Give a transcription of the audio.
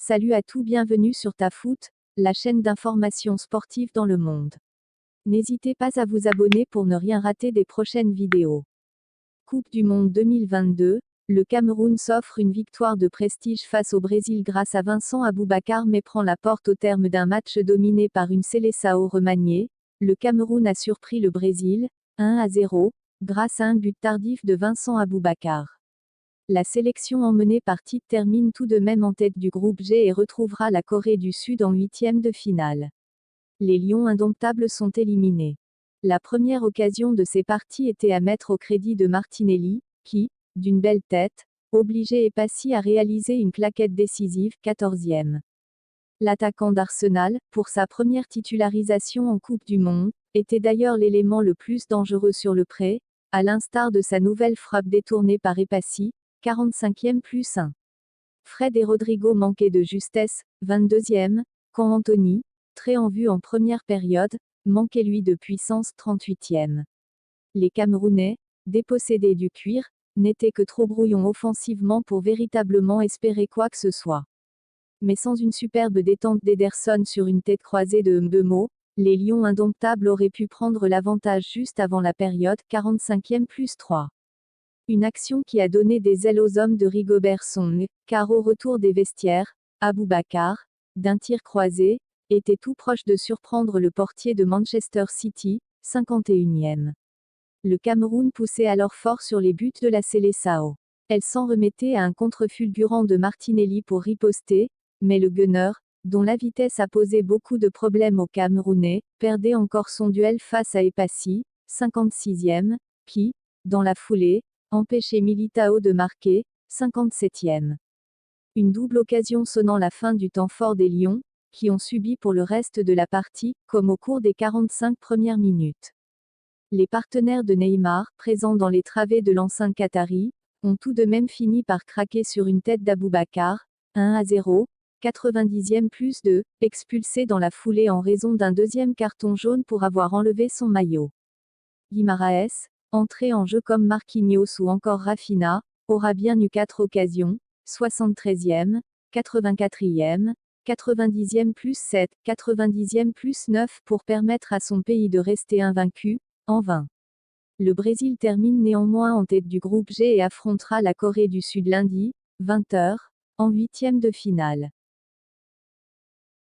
Salut à tous, bienvenue sur TAFoot, la chaîne d'information sportive dans le monde. N'hésitez pas à vous abonner pour ne rien rater des prochaines vidéos. Coupe du Monde 2022, le Cameroun s'offre une victoire de prestige face au Brésil grâce à Vincent Aboubakar mais prend la porte au terme d'un match dominé par une Seleção remaniée. Le Cameroun a surpris le Brésil, 1-0, grâce à un but tardif de Vincent Aboubakar. La sélection emmenée par Tite termine tout de même en tête du groupe G et retrouvera la Corée du Sud en huitième de finale. Les Lions indomptables sont éliminés. La première occasion de ces parties était à mettre au crédit de Martinelli, qui, d'une belle tête, obligeait Epassi à réaliser une claquette décisive, 14e. L'attaquant d'Arsenal, pour sa première titularisation en Coupe du Monde, était d'ailleurs l'élément le plus dangereux sur le pré, à l'instar de sa nouvelle frappe détournée par Epassi, 45e plus 1. Fred et Rodrigo manquaient de justesse, 22e, quand Anthony, très en vue en première période, manquait lui de puissance, 38e. Les Camerounais, dépossédés du cuir, n'étaient que trop brouillons offensivement pour véritablement espérer quoi que ce soit. Mais sans une superbe détente d'Ederson sur une tête croisée de Mbeumo, les Lions indomptables auraient pu prendre l'avantage juste avant la période, 45e plus 3. Une action qui a donné des ailes aux hommes de Rigobert Song, car au retour des vestiaires, Aboubakar, d'un tir croisé, était tout proche de surprendre le portier de Manchester City, 51e. Le Cameroun poussait alors fort sur les buts de la Seleção. Elle s'en remettait à un contre-fulgurant de Martinelli pour riposter, mais le Gunner, dont la vitesse a posé beaucoup de problèmes aux Camerounais, perdait encore son duel face à Epassi, 56e, qui, dans la foulée, empêchait Militao de marquer, 57e. Une double occasion sonnant la fin du temps fort des Lions, qui ont subi pour le reste de la partie, comme au cours des 45 premières minutes. Les partenaires de Neymar, présents dans les travées de l'enceinte qatari, ont tout de même fini par craquer sur une tête d'Aboubacar, 1-0, 90e plus 2, expulsé dans la foulée en raison d'un deuxième carton jaune pour avoir enlevé son maillot. Guimaraes, entré en jeu comme Marquinhos ou encore Rafinha, aura bien eu 4 occasions, 73e, 84e, 90e plus 7, 90e plus 9 pour permettre à son pays de rester invaincu, en vain. Le Brésil termine néanmoins en tête du groupe G et affrontera la Corée du Sud lundi, 20h, en huitième de finale.